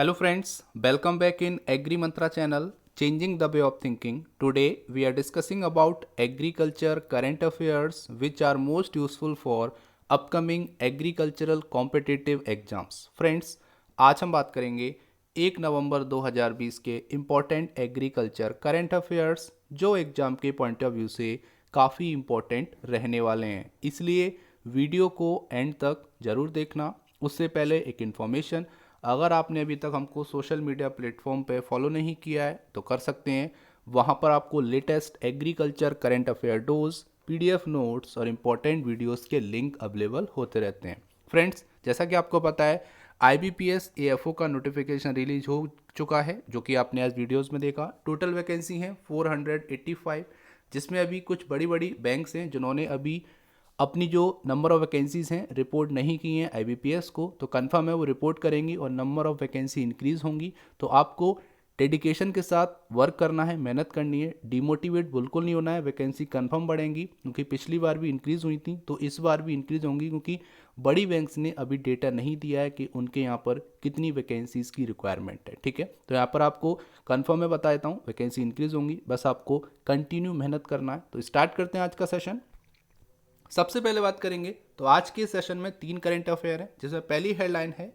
Hello friends, welcome back in Agri Mantra channel, Changing the Way of Thinking. Today we are discussing about agriculture current affairs which are most useful for upcoming agricultural competitive exams. Friends, आज हम बात करेंगे 1 नवंबर 2020 के important agriculture current affairs जो exam के point of view से काफ़ी important रहने वाले हैं, इसलिए वीडियो को एंड तक ज़रूर देखना। उससे पहले एक इन्फॉर्मेशन, अगर आपने अभी तक हमको सोशल मीडिया प्लेटफॉर्म पे फॉलो नहीं किया है तो कर सकते हैं। वहाँ पर आपको latest agriculture current affair dose, PDF notes और इम्पोर्टेंट वीडियोस के लिंक अवेलेबल होते रहते हैं। फ्रेंड्स, जैसा कि आपको पता है आईबीपीएस एएफओ का नोटिफिकेशन रिलीज हो चुका है, जो कि आपने आज वीडियोस में देखा। टोटल वैकेंसी है 485, जिसमें अभी कुछ बड़ी बड़ी बैंक्स हैं जिन्होंने अभी अपनी जो नंबर ऑफ वैकेंसीज़ हैं रिपोर्ट नहीं की हैं आईबीपीएस को, तो कंफर्म है वो रिपोर्ट करेंगी और नंबर ऑफ वैकेंसी इंक्रीज़ होंगी। तो आपको डेडिकेशन के साथ वर्क करना है, मेहनत करनी है, डिमोटिवेट बिल्कुल नहीं होना है। वैकेंसी कंफर्म बढ़ेंगी क्योंकि पिछली बार भी इंक्रीज़ हुई थी, तो इस बार भी इंक्रीज़ होंगी क्योंकि बड़ी बैंक्स ने अभी डेटा नहीं दिया है कि उनके यहाँ पर कितनी वैकेंसीज़ की रिक्वायरमेंट है। ठीक है, तो यहाँ पर आपको कंफर्म में बता देता हूँ, वैकेंसी इंक्रीज़ होंगी, बस आपको कंटिन्यू मेहनत करना है। तो स्टार्ट करते हैं आज का सेशन। सबसे पहले बात करेंगे तो आज के सेशन में 3 करंट अफेयर है, जिसमें पहली हेडलाइन है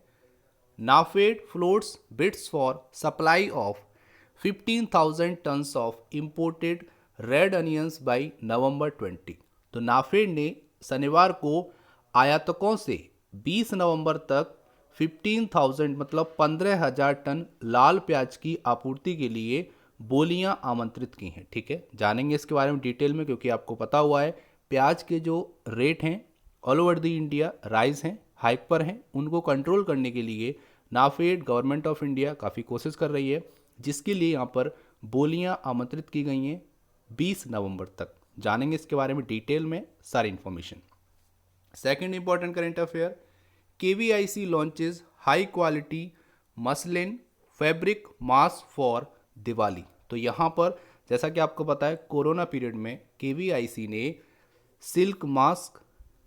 NAFED floats bids for supply of 15,000 turns of imported red onions by November 20। तो नाफेड ने शनिवार को आयातकों से 20 नवंबर तक 15,000 मतलब 15,000 टन लाल प्याज की आपूर्ति के लिए बोलियां आमंत्रित की हैं। ठीक है, जानेंगे इसके बारे में डिटेल में, क्योंकि आपको पता हुआ है प्याज के जो रेट हैं all over the India rise हैं, हाइक पर हैं। उनको कंट्रोल करने के लिए नाफेड गवर्नमेंट ऑफ इंडिया काफ़ी कोशिश कर रही है, जिसके लिए यहाँ पर बोलियां आमंत्रित की गई हैं 20 नवंबर तक। जानेंगे इसके बारे में डिटेल में सारी information. Second important current affair, KVIC launches high quality muslin fabric mask for Diwali. तो यहाँ पर जैसा कि आपको पता है कोरोना पीरियड में केवीआईसी ने सिल्क मास्क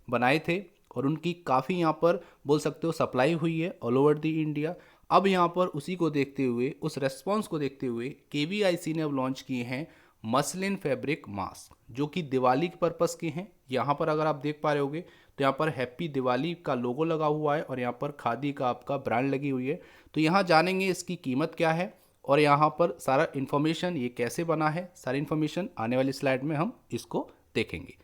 बनाए थे और उनकी काफ़ी यहाँ पर बोल सकते हो सप्लाई हुई है ऑल ओवर दी इंडिया। अब यहाँ पर उसी को देखते हुए, उस रेस्पॉन्स को देखते हुए केवीआईसी ने अब लॉन्च किए हैं मसलिन फैब्रिक मास्क, जो कि दिवाली के पर्पस के हैं। यहाँ पर अगर आप देख पा रहे होगे तो यहाँ पर हैप्पी दिवाली का लोगो लगा हुआ है और यहाँ पर खादी का आपका ब्रांड लगी हुई है। तो यहाँ जानेंगे इसकी कीमत क्या है और यहाँ पर सारा इन्फॉर्मेशन, ये कैसे बना है, सारी इन्फॉर्मेशन आने वाली स्लाइड में हम इसको देखेंगे।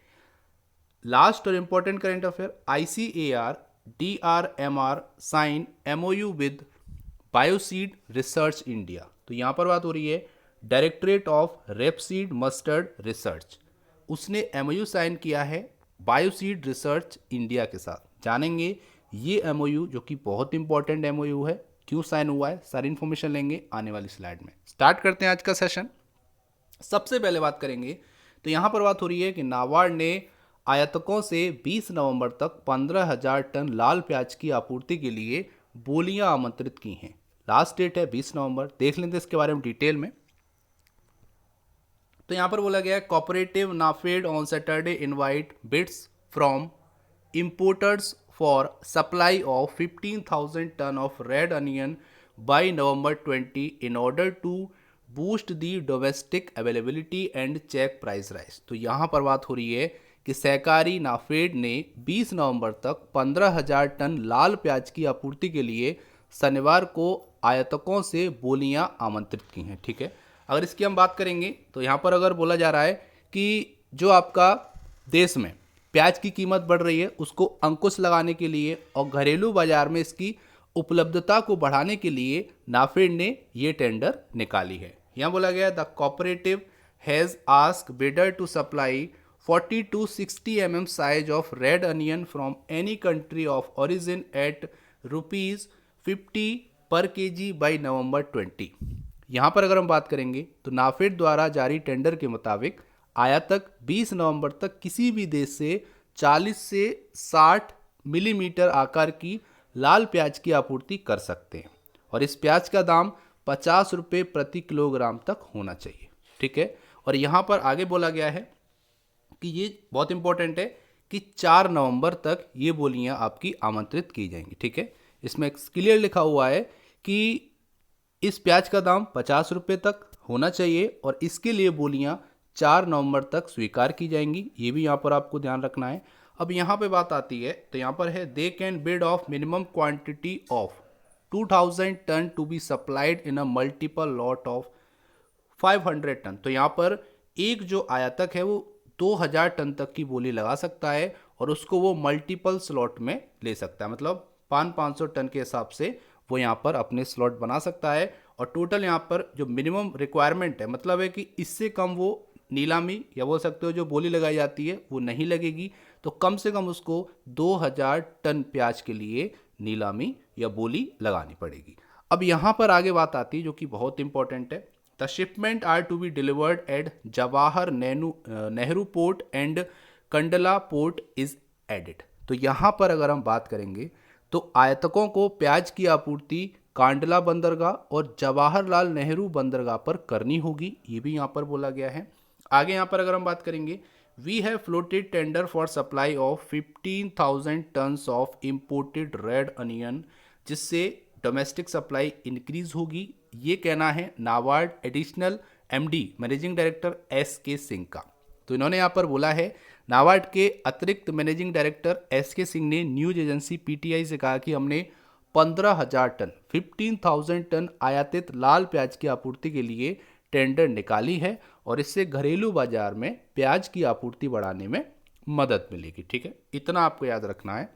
लास्ट और important current affair, ICAR DRMR sign MOU with Bioseed research India. तो यहाँ पर बात हो रही है directorate of rapeseed mustard research, उसने MOU साइन किया है बायोसीड रिसर्च इंडिया के साथ। जानेंगे ये MOU जो कि बहुत इंपॉर्टेंट MOU है, क्यों साइन हुआ है, सारी इन्फॉर्मेशन लेंगे आने वाली स्लाइड में। स्टार्ट करते हैं आज का सेशन। सबसे पहले बात करेंगे तो यहाँ पर बात हो रही है कि नाबार्ड ने आयातकों से 20 नवंबर तक 15,000 टन लाल प्याज की आपूर्ति के लिए बोलियां आमंत्रित की हैं। लास्ट डेट है 20 नवंबर। देख लेते हैं इसके बारे में डिटेल में। तो यहाँ पर बोला गया है cooperative NAFED on Saturday invite bids from importers for supply of 15,000 tonne of red onion by November 20 in order to boost the domestic availability and check price rise. तो यहाँ पर बात हो रही है कि सहकारी नाफेड ने 20 नवंबर तक 15,000 टन लाल प्याज की आपूर्ति के लिए शनिवार को आयातकों से बोलियां आमंत्रित की हैं। ठीक है, अगर इसकी हम बात करेंगे तो यहाँ पर अगर बोला जा रहा है कि जो आपका देश में प्याज की कीमत बढ़ रही है उसको अंकुश लगाने के लिए और घरेलू बाजार में इसकी उपलब्धता को बढ़ाने के लिए नाफेड ने ये टेंडर निकाली है। यहाँ बोला गया the cooperative has ask bidder to supply 40 to 60 mm size of red onion from any country of origin at ₹50 per kg by November 20। यहाँ पर अगर हम बात करेंगे तो नाफेड द्वारा जारी टेंडर के मुताबिक आयातक 20 नवंबर तक किसी भी देश से 40 से 60 मिलीमीटर आकार की लाल प्याज की आपूर्ति कर सकते हैं और इस प्याज का दाम 50 रुपये प्रति किलोग्राम तक होना चाहिए। ठीक है, और यहाँ पर आगे बोला गया है कि ये बहुत इंपॉर्टेंट है कि 4 नवंबर तक ये बोलियां आपकी आमंत्रित की जाएंगी। ठीक है, इसमें क्लियर लिखा हुआ है कि इस प्याज का दाम 50 रुपये तक होना चाहिए और इसके लिए बोलियां 4 नवंबर तक स्वीकार की जाएंगी, ये भी यहाँ पर आपको ध्यान रखना है। अब यहाँ पे बात आती है, तो यहाँ पर है they can bid of minimum quantity of 2000 tonne to be supplied in a multiple lot of 500 tonne. तो यहाँ पर एक जो आयातक है वो 2000 टन तक की बोली लगा सकता है और उसको वो मल्टीपल स्लॉट में ले सकता है, मतलब 500 टन के हिसाब से वो यहाँ पर अपने स्लॉट बना सकता है। और टोटल यहाँ पर जो मिनिमम रिक्वायरमेंट है, मतलब है कि इससे कम वो नीलामी या बोल सकते हो जो बोली लगाई जाती है वो नहीं लगेगी। तो कम से कम उसको 2000 टन प्याज के लिए नीलामी या बोली लगानी पड़ेगी। अब यहाँ पर आगे बात आती है जो कि बहुत इंपॉर्टेंट है। The shipment are to be delivered at Jawahar Nehru port and Kandla port is added. तो यहाँ पर अगर हम बात करेंगे तो आयातकों को प्याज की आपूर्ति कांडला बंदरगाह और जवाहरलाल नेहरू बंदरगाह पर करनी होगी, ये भी यहाँ पर बोला गया है। आगे यहाँ पर अगर हम बात करेंगे, we have floated tender for supply of 15,000 turns of imported red onion, जिससे डोमेस्टिक सप्लाई इंक्रीज होगी, ये कहना है NABARD additional MD managing director SK Singh का। तो इन्होंने यहाँ पर बोला है, नाबार्ड के अतिरिक्त मैनेजिंग डायरेक्टर SK सिंह ने न्यूज एजेंसी PTI से कहा कि हमने 15,000 टन 15,000 टन आयातित लाल प्याज की आपूर्ति के लिए टेंडर निकाली है और इससे घरेलू बाजार में प्याज की आपूर्ति बढ़ाने में मदद मिलेगी। ठीक है, इतना आपको याद रखना है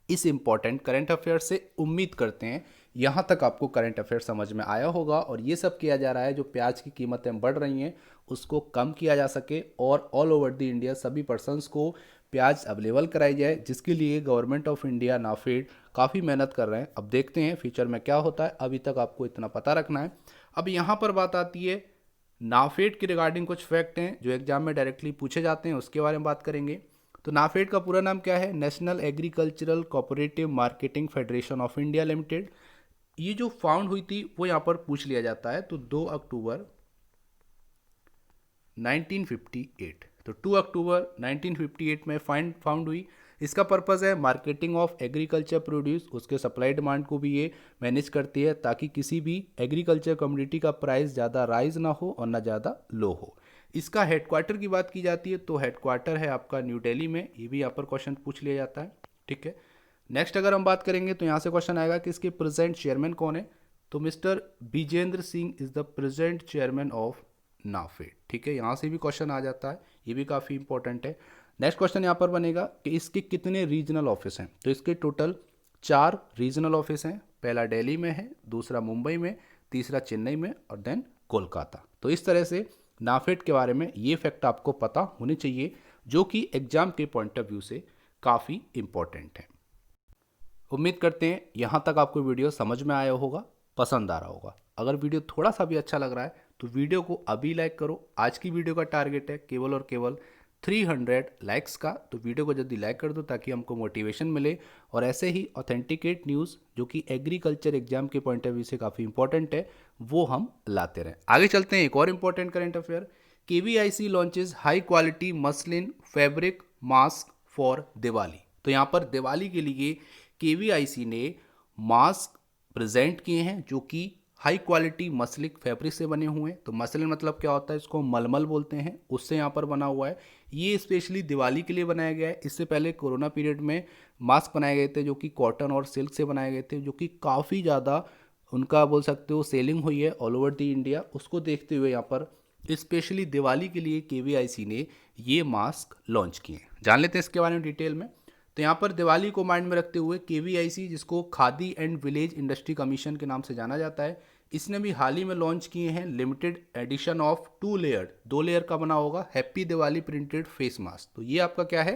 इस इंपॉर्टेंट करंट अफेयर से। उम्मीद करते हैं यहाँ तक आपको करंट अफेयर समझ में आया होगा और ये सब किया जा रहा है जो प्याज की कीमतें बढ़ रही हैं उसको कम किया जा सके और ऑल ओवर द इंडिया सभी पर्सनस को प्याज अवेलेबल कराई जाए, जिसके लिए गवर्नमेंट ऑफ इंडिया नाफेड काफ़ी मेहनत कर रहे हैं। अब देखते हैं फ्यूचर में क्या होता है, अभी तक आपको इतना पता रखना है। अब यहाँ पर बात आती है नाफेड के रिगार्डिंग कुछ फैक्ट हैं जो एग्जाम में डायरेक्टली पूछे जाते हैं, उसके बारे में बात करेंगे। तो नाफेड का पूरा नाम क्या है? National agricultural cooperative marketing federation of India limited. ये जो फाउंड हुई थी वो यहाँ पर पूछ लिया जाता है, तो 2 अक्टूबर 1958, तो 2 अक्टूबर 1958 में फाउंड हुई। इसका पर्पज़ है मार्केटिंग ऑफ एग्रीकल्चर प्रोड्यूस, उसके सप्लाई डिमांड को भी ये मैनेज करती है ताकि किसी भी एग्रीकल्चर कमोडिटी का प्राइस ज़्यादा राइज ना हो और ना ज़्यादा लो हो। इसका हेडक्वार्टर की बात की जाती है तो हेडक्वार्टर है आपका न्यू दिल्ली में, ये भी यहाँ पर क्वेश्चन पूछ लिया जाता है। ठीक है, नेक्स्ट अगर हम बात करेंगे तो यहाँ से क्वेश्चन आएगा कि इसके प्रेजेंट चेयरमैन कौन है, तो mister Bijendra Singh is the present chairman of NAFED. ठीक है, यहाँ से भी क्वेश्चन आ जाता है, ये भी काफ़ी इंपॉर्टेंट है। नेक्स्ट क्वेश्चन यहाँ पर बनेगा कि इसके कितने रीजनल ऑफिस हैं, तो इसके टोटल 4 रीजनल ऑफिस हैं। पहला दिल्ली में है, दूसरा मुंबई में, तीसरा चेन्नई में और देन कोलकाता। तो इस तरह से नाफेड के बारे में ये फैक्ट आपको पता होने चाहिए जो कि एग्जाम के पॉइंट ऑफ व्यू से काफ़ी इंपॉर्टेंट है। उम्मीद करते हैं यहाँ तक आपको वीडियो समझ में आया होगा, पसंद आ रहा होगा। अगर वीडियो थोड़ा सा भी अच्छा लग रहा है तो वीडियो को अभी लाइक करो। आज की वीडियो का टारगेट है केवल और केवल 300 लाइक्स का, तो वीडियो को जल्दी लाइक कर दो ताकि हमको मोटिवेशन मिले और ऐसे ही ऑथेंटिकेट न्यूज़ जो कि एग्रीकल्चर एग्जाम के पॉइंट ऑफ व्यू से काफ़ी इंपॉर्टेंट है वो हम लाते रहें। आगे चलते हैं, एक और important current affair, KVIC launches high quality muslin fabric mask for Diwali. तो यहाँ पर दिवाली के लिए KVIC ने मास्क प्रेजेंट किए हैं जो कि हाई क्वालिटी मसलिक फैब्रिक से बने हुए हैं। तो मसलिन मतलब क्या होता है, इसको मलमल बोलते हैं, उससे यहाँ पर बना हुआ है। ये स्पेशली दिवाली के लिए बनाया गया है। इससे पहले कोरोना पीरियड में मास्क बनाए गए थे जो कि कॉटन और सिल्क से बनाए गए थे, जो कि काफ़ी ज़्यादा उनका बोल सकते हो सेलिंग हुई है ऑल ओवर दी इंडिया। उसको देखते हुए यहाँ पर स्पेशली दिवाली के लिए KVIC ने ये मास्क लॉन्च किए। जान लेते हैं इसके बारे में डिटेल में। तो यहाँ पर दिवाली को माइंड में रखते हुए KVIC, जिसको khadi and village industry commission के नाम से जाना जाता है, इसने भी हाल ही में लॉन्च किए हैं लिमिटेड एडिशन ऑफ 2 लेयर का बना होगा happy Diwali printed face mask. तो ये आपका क्या है,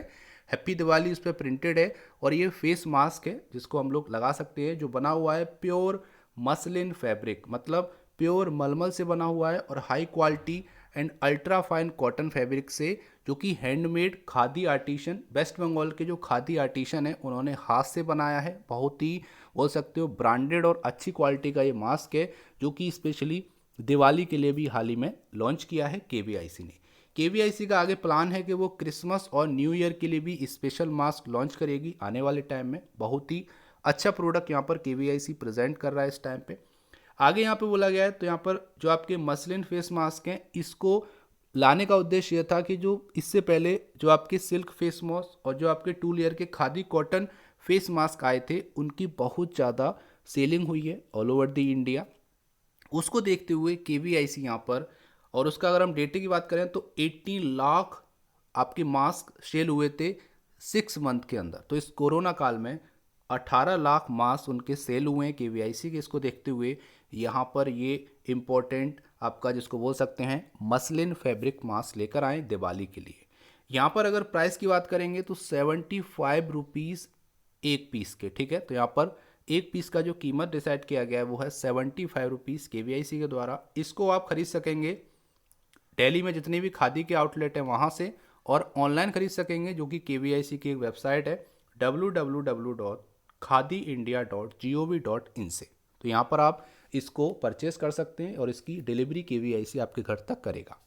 हैप्पी दिवाली इस पर प्रिंटेड है और ये फेस मास्क है जिसको हम लोग लगा सकते हैं, जो बना हुआ है प्योर मसलिन फैब्रिक, मतलब प्योर मलमल से बना हुआ है और high quality and ultra fine cotton fabric से, जो कि हैंडमेड खादी आर्टिशन, वेस्ट बंगाल के जो खादी आर्टिशन है उन्होंने हाथ से बनाया है। बहुत ही बोल सकते हो ब्रांडेड और अच्छी क्वालिटी का ये मास्क है जो कि स्पेशली दिवाली के लिए भी हाल ही में लॉन्च किया है KVIC ने। KVIC का आगे प्लान है कि वो क्रिसमस और न्यू ईयर के लिए भी स्पेशल मास्क लॉन्च करेगी आने वाले टाइम में। बहुत ही अच्छा प्रोडक्ट यहाँ पर KVIC प्रेजेंट कर रहा है इस टाइम पे। आगे यहाँ पे बोला गया है, तो यहाँ पर जो आपके मसलिन फेस मास्क हैं इसको लाने का उद्देश्य यह था कि जो इससे पहले जो आपके सिल्क फेस मास्क और जो आपके 2 लेयर के खादी कॉटन फेस मास्क आए थे उनकी बहुत ज़्यादा सेलिंग हुई है ऑल ओवर द इंडिया। उसको देखते हुए KVIC यहाँ पर, और उसका अगर हम डेटे की बात करें तो 18 लाख आपके मास्क सेल हुए थे 6 मंथ के अंदर। तो इस कोरोना काल में 18 लाख मास्क उनके सेल हुए हैं KVIC के। इसको देखते हुए यहाँ पर ये इम्पोर्टेंट आपका जिसको बोल सकते हैं मसलिन फैब्रिक मास्क लेकर आए दिवाली के लिए। यहाँ पर अगर प्राइस की बात करेंगे तो 75 रुपीज़ एक पीस के, ठीक है। तो यहाँ पर एक पीस का जो कीमत डिसाइड किया गया है वो है 75 रुपीज़ KVIC के द्वारा। इसको आप खरीद सकेंगे दिल्ली में जितने भी खादी के आउटलेट हैं वहाँ से, और ऑनलाइन खरीद सकेंगे जो कि KVIC की एक वेबसाइट है www.khadiindia.gov.in से। तो यहाँ पर आप इसको परचेस कर सकते हैं और इसकी डिलीवरी KVIC आपके घर तक करेगा।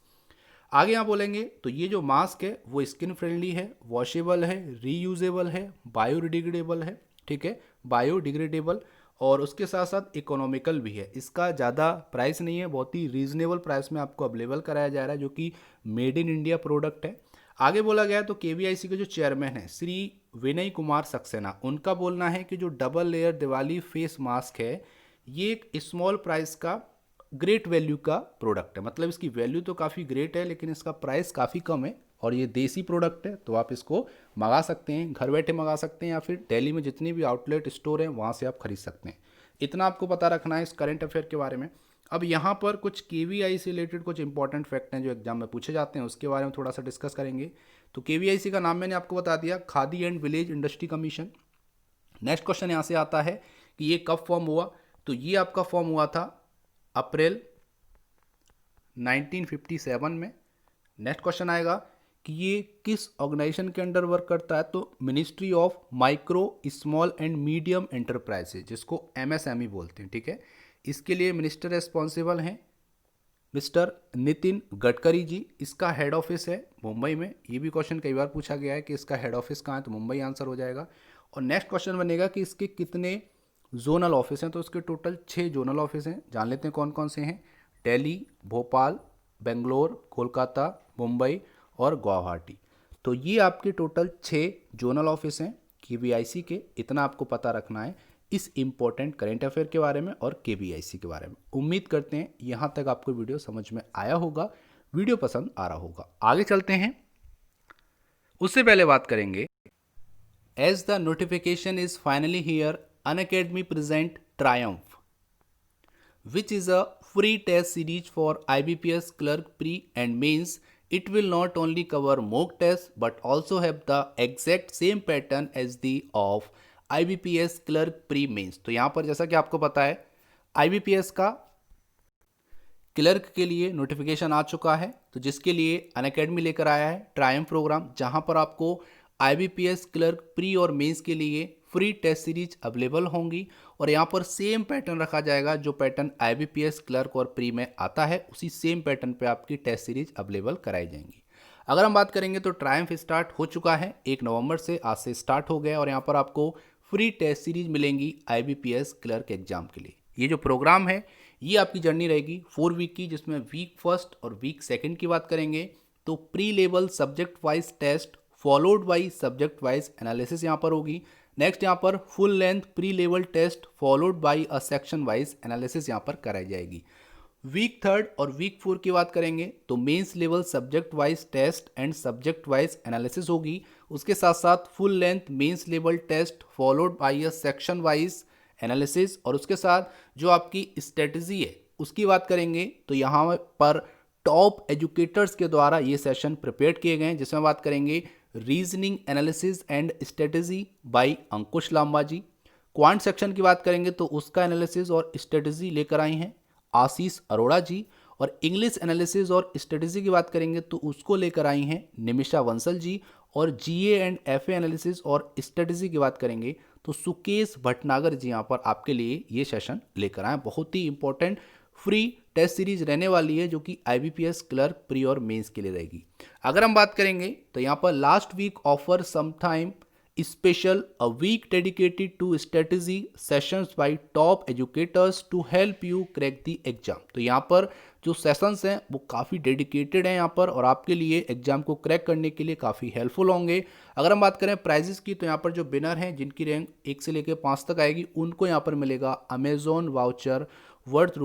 आगे यहाँ बोलेंगे तो ये जो मास्क है वो स्किन फ्रेंडली है, वॉशेबल है, रीयूजेबल है, बायोडिग्रेडेबल है, ठीक है, बायोडिग्रेडेबल, और उसके साथ साथ इकोनॉमिकल भी है। इसका ज़्यादा प्राइस नहीं है, बहुत ही रीजनेबल प्राइस में आपको अवेलेबल कराया जा रहा है जो कि मेड इन इंडिया प्रोडक्ट है। आगे बोला गया तो KVIC के जो चेयरमैन हैं श्री विनय कुमार सक्सेना, उनका बोलना है कि जो double layer Diwali face mask है ये एक स्मॉल प्राइस का ग्रेट वैल्यू का प्रोडक्ट है। मतलब इसकी वैल्यू तो काफ़ी ग्रेट है लेकिन इसका प्राइस काफ़ी कम है, और ये देसी प्रोडक्ट है तो आप इसको मंगा सकते हैं, घर बैठे मंगा सकते हैं, या फिर दिल्ली में जितनी भी आउटलेट स्टोर हैं वहाँ से आप खरीद सकते हैं। इतना आपको पता रखना है इस करंट अफेयर के बारे में। अब यहाँ पर कुछ KVIC से रिलेटेड कुछ इंपॉर्टेंट फैक्ट हैं जो एग्जाम में पूछे जाते हैं, उसके बारे में थोड़ा सा डिस्कस करेंगे। तो KVIC का नाम मैंने आपको बता दिया, khadi and village industry commission. Next question यहाँ से आता है कि ये कब फॉर्म हुआ, तो ये आपका फॉर्म हुआ था अप्रैल 1957 में। नेक्स्ट क्वेश्चन आएगा कि ये किस ऑर्गेनाइजेशन के अंडर वर्क करता है, तो ministry of micro small and medium enterprises, जिसको MSME बोलते हैं, ठीक है। इसके लिए मिनिस्टर रिस्पॉन्सिबल हैं मिस्टर नितिन गडकरी जी। इसका हेड ऑफिस है मुंबई में। ये भी क्वेश्चन कई बार पूछा गया है कि इसका हेड ऑफिस कहाँ है, तो मुंबई आंसर हो जाएगा। और नेक्स्ट क्वेश्चन बनेगा कि इसके कितने जोनल ऑफिस हैं, तो इसके टोटल 6 जोनल ऑफिस हैं। जान लेते हैं कौन कौन से हैं। दिल्ली, भोपाल, बेंगलोर, कोलकाता, मुंबई और गुवाहाटी। तो ये आपके टोटल 6 जोनल ऑफिस हैं KVIC के। इतना आपको पता रखना है इस इम्पोर्टेंट करेंट अफेयर के बारे में और KVIC के बारे में। उम्मीद करते हैं यहाँ तक आपको वीडियो समझ में आया होगा, वीडियो पसंद आ रहा होगा। आगे चलते हैं, उससे पहले बात करेंगे as the notification is finally here, Unacademy present Triumph, which is a free test series for IBPS clerk pre and mains. It will not only cover mock tests but also have the exact same pattern as the of IBPS clerk pre mains। तो यहाँ पर जैसा कि आपको पता है IBPS का clerk के लिए नोटिफिकेशन आ चुका है, तो जिसके लिए अनअकैडमी लेकर आया है ट्रायम्फ प्रोग्राम, जहाँ पर आपको IBPS क्लर्क प्री और मेंस के लिए फ्री टेस्ट सीरीज अवेलेबल होंगी, और यहाँ पर सेम पैटर्न रखा जाएगा जो पैटर्न IBPS क्लर्क और प्री में आता है, उसी सेम पैटर्न पे आपकी टेस्ट सीरीज अवेलेबल कराई जाएंगी। अगर हम बात करेंगे तो ट्रायम्फ स्टार्ट हो चुका है 1 नवंबर से, आज से स्टार्ट हो गया, और यहाँ पर आपको फ्री टेस्ट सीरीज मिलेंगी IBPS क्लर्क एग्जाम के लिए। ये जो प्रोग्राम है ये आपकी जर्नी रहेगी 4 वीक की, जिसमें वीक फर्स्ट और वीक सेकेंड की बात करेंगे तो pre level subject wise test followed by subject wise analysis यहाँ पर होगी। नेक्स्ट यहाँ पर full length pre level test followed by a section wise analysis यहाँ पर कराई जाएगी। वीक थर्ड और वीक 4 की बात करेंगे तो mains level subject wise test and subject wise analysis होगी। उसके साथ साथ full length mains level test followed by a section wise analysis, और उसके साथ जो आपकी स्ट्रेटजी है उसकी बात करेंगे तो यहाँ पर टॉप एजुकेटर्स के द्वारा ये सेशन प्रिपेयर किए गए हैं, जिसमें बात करेंगे reasoning analysis and strategy by Ankush Lamba ji. Quant section की बात करेंगे तो उसका एनालिसिस और स्ट्रेटजी लेकर आई हैं आशीष अरोड़ा जी, और इंग्लिश एनालिसिस और स्ट्रेटजी की बात करेंगे तो उसको लेकर आई हैं निमिषा वंसल जी, और GA एंड FA एनालिसिस और स्ट्रेटजी की बात करेंगे तो सुकेश भटनागर जी यहाँ पर आपके लिए ये सेशन लेकर आए। बहुत ही इंपॉर्टेंट फ्री टेस्ट सीरीज रहने वाली है जो कि IBPS क्लर्क प्री और मेंस के लिए रहेगी। अगर हम बात करेंगे तो यहाँ पर last week offer some time special a week dedicated to strategy sessions by top educators to help you crack the exam। तो यहाँ पर जो सेशंस हैं वो काफ़ी डेडिकेटेड हैं यहाँ पर और आपके लिए एग्जाम को क्रैक करने के लिए काफ़ी हेल्पफुल होंगे। अगर हम बात करें प्राइजेस की तो यहाँ पर जो विनर हैं जिनकी रैंक 1 से लेकर 5 तक आएगी उनको यहाँ पर मिलेगा Amazon voucher worth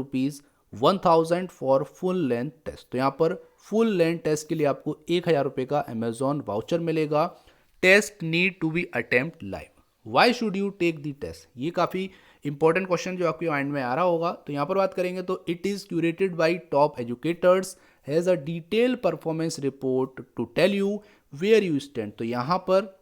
₹1000 for full length test. तो यहाँ पर फुल लेंथ टेस्ट के लिए आपको 1000 रुपये का अमेजोन वाउचर मिलेगा। Test need to be attempt live. Why should you take the test, ये काफ़ी इंपॉर्टेंट क्वेश्चन जो आपके माइंड में आ रहा होगा। तो यहाँ पर बात करेंगे तो it is curated by top educators has a detail performance report to tell you where you stand. तो यहाँ पर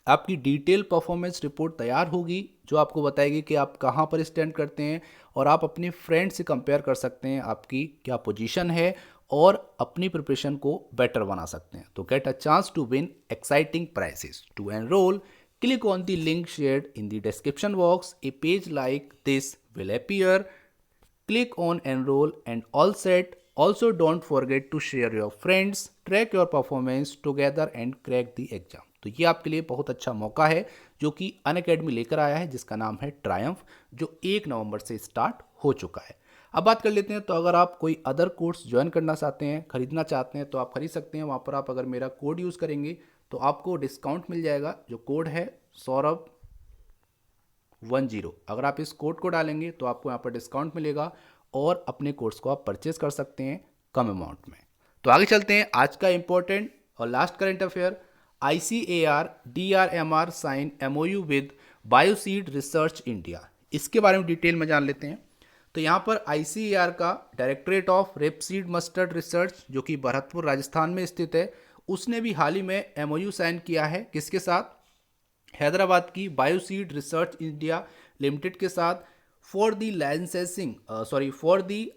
आपकी डिटेल परफॉर्मेंस रिपोर्ट तैयार होगी जो आपको बताएगी कि आप कहाँ पर स्टैंड करते हैं और आप अपने फ्रेंड से कंपेयर कर सकते हैं आपकी क्या पोजीशन है और अपनी प्रिपरेशन को बेटर बना सकते हैं। तो get a chance to win exciting prizes. To enroll click on the link shared in the description box. A page like this will appear. Click on enroll and all set. Also don't forget to share your friends, track your performance together and crack the exam। तो ये आपके लिए बहुत अच्छा मौका है जो कि अनअकैडमी लेकर आया है जिसका नाम है ट्रायम्फ, जो 1 नवंबर से स्टार्ट हो चुका है। अब बात कर लेते हैं तो अगर आप कोई अदर कोर्स ज्वाइन करना चाहते हैं, खरीदना चाहते हैं तो आप खरीद सकते हैं। वहाँ पर आप अगर मेरा कोड यूज़ करेंगे तो आपको डिस्काउंट मिल जाएगा, जो कोड है सौरभ10। अगर आप इस कोड को डालेंगे तो आपको यहाँ पर डिस्काउंट मिलेगा और अपने कोर्स को आप परचेज कर सकते हैं कम अमाउंट में। तो आगे चलते हैं आज का इंपॉर्टेंट और last current affair. ICAR DRMR sign MOU with Bioseed research India. इसके बारे में डिटेल में जान लेते हैं। तो यहाँ पर ICAR का directorate of rapeseed mustard research जो कि भरतपुर राजस्थान में स्थित है, उसने भी हाल ही में MOU साइन किया है किसके साथ, हैदराबाद की बायोसीड रिसर्च इंडिया लिमिटेड के साथ for the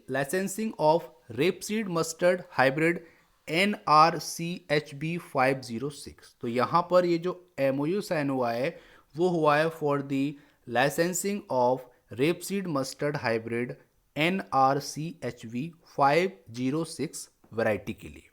licensing of rapeseed mustard hybrid NRCHB 506। तो यहाँ पर ये जो MOU साइन हुआ है वो हुआ है for the licensing of rapeseed mustard hybrid NRCHB 506 variety के लिए।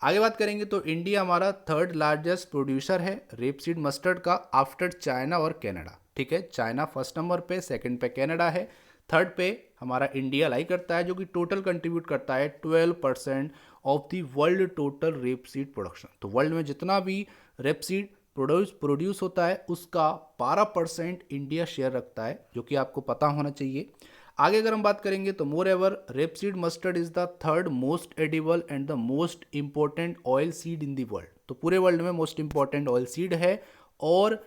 आगे बात करेंगे तो इंडिया हमारा 3rd लार्जेस्ट प्रोड्यूसर है रेपसीड मस्टर्ड का आफ्टर चाइना और कनाडा। ठीक है, चाइना फर्स्ट नंबर पे, सेकंड पे कनाडा है, थर्ड पे हमारा इंडिया लाई करता है जो कि टोटल कंट्रीब्यूट करता है 12% of the world total rapeseed production. तो वर्ल्ड में जितना भी रेपसीड प्रोड्यूस होता है उसका 12% इंडिया शेयर रखता है, जो कि आपको पता होना चाहिए। आगे अगर हम बात करेंगे तो more ever rapeseed mustard is the 3rd most edible and the most important oil seed in the world. तो पूरे वर्ल्ड में मोस्ट इंपॉर्टेंट ऑयल सीड है और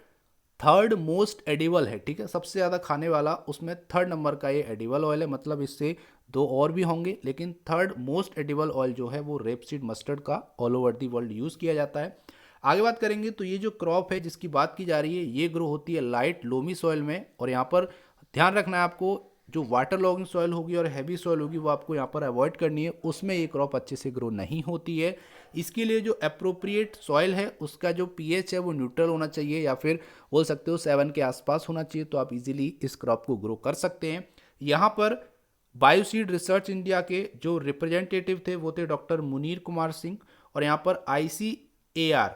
3rd मोस्ट एडिबल है। ठीक है, सबसे ज़्यादा खाने वाला उसमें 3rd नंबर का ये एडिबल ऑयल है, मतलब इससे 2 और भी होंगे, लेकिन 3rd मोस्ट एडिबल ऑयल जो है वो रेपसीड मस्टर्ड का all over the world use किया जाता है। आगे बात करेंगे तो ये जो क्रॉप है जिसकी बात की जा रही है ये ग्रो होती है लाइट लोमी सॉइल में, और यहाँ पर ध्यान रखना है आपको जो वाटर लॉगिंग सॉइल होगी और हैवी सॉइल होगी वो आपको यहाँ पर अवॉइड करनी है, उसमें ये क्रॉप अच्छे से ग्रो नहीं होती है। इसके लिए जो अप्रोप्रिएट सॉइल है उसका जो pH है वो न्यूट्रल होना चाहिए या फिर बोल सकते हो 7 के आसपास होना चाहिए, तो आप इजीली इस क्रॉप को ग्रो कर सकते हैं। यहाँ पर बायोसीड रिसर्च इंडिया के जो रिप्रेजेंटेटिव थे वो थे डॉक्टर मुनीर कुमार सिंह, और यहाँ पर ICAR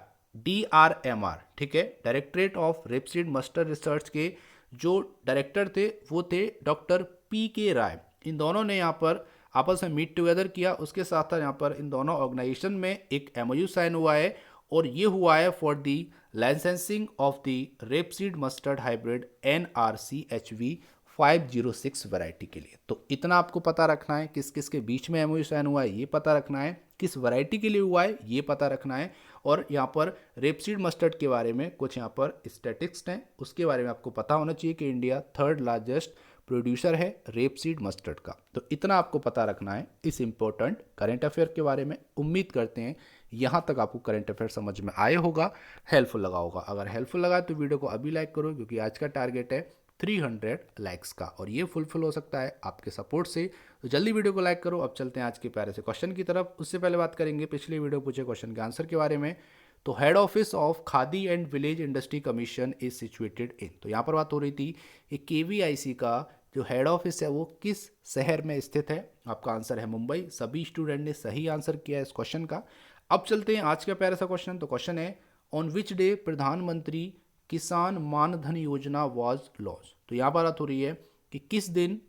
DRMR, ठीक है, directorate of rapeseed mustard research के जो डायरेक्टर थे वो थे डॉक्टर PK राय। इन दोनों ने यहाँ पर आपस में मीट टुगेदर किया, उसके साथ साथ यहाँ पर इन दोनों ऑर्गेनाइजेशन में एक MOU साइन हुआ है और ये हुआ है for the licensing of the rapeseed mustard hybrid NRCHB 506 variety के लिए। तो इतना आपको पता रखना है, किस किस के बीच में MOU साइन हुआ है ये पता रखना है, किस वैरायटी के लिए हुआ है ये पता रखना है, और यहाँ पर रेपसीड मस्टर्ड के बारे में कुछ यहाँ पर स्टैटिस्टिक्स हैं उसके बारे में आपको पता होना चाहिए कि इंडिया 3rd लार्जेस्ट प्रोड्यूसर है रेपसीड मस्टर्ड का। तो इतना आपको पता रखना है इस इंपॉर्टेंट करंट अफेयर के बारे में। उम्मीद करते हैं यहाँ तक आपको करंट अफेयर समझ में आए होगा, हेल्पफुल लगा होगा। अगर हेल्पफुल लगा तो वीडियो को अभी लाइक करो क्योंकि आज का टारगेट है 300 लाइक्स का और ये फुलफिल हो सकता है आपके सपोर्ट से। तो जल्दी वीडियो को लाइक करो। अब चलते हैं आज के प्यारे से क्वेश्चन की तरफ। उससे पहले बात करेंगे पिछले वीडियो पूछे क्वेश्चन के आंसर के बारे में। तो head office of khadi and village industry commission is situated in, तो यहाँ पर बात हो रही थी कि KVIC का जो हेड ऑफिस है वो किस शहर में स्थित है। आपका आंसर है मुंबई। सभी स्टूडेंट ने सही आंसर किया है इस क्वेश्चन का। अब चलते हैं आज का प्यारा सा क्वेश्चन। तो क्वेश्चन है ऑन विच डे प्रधानमंत्री किसान मानधन योजना वॉज लॉन्च। तो यहाँ पर बात हो रही है कि किस दिन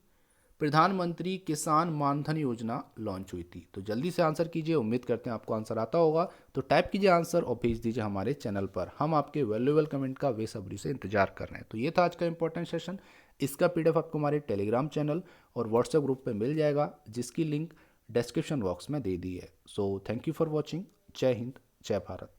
प्रधानमंत्री किसान मानधन योजना लॉन्च हुई थी। तो जल्दी से आंसर कीजिए, उम्मीद करते हैं आपको आंसर आता होगा। तो टाइप कीजिए आंसर और भेज दीजिए हमारे चैनल पर। हम आपके वैल्यूएबल कमेंट का बेसब्री से इंतजार कर रहे हैं। तो ये था आज का इंपॉर्टेंट सेशन। इसका पीडीएफ आपको हमारे टेलीग्राम चैनल और व्हाट्सएप ग्रुप पर मिल जाएगा, जिसकी लिंक डिस्क्रिप्शन बॉक्स में दे दी है। So thank you for watching. जय हिंद, जय भारत।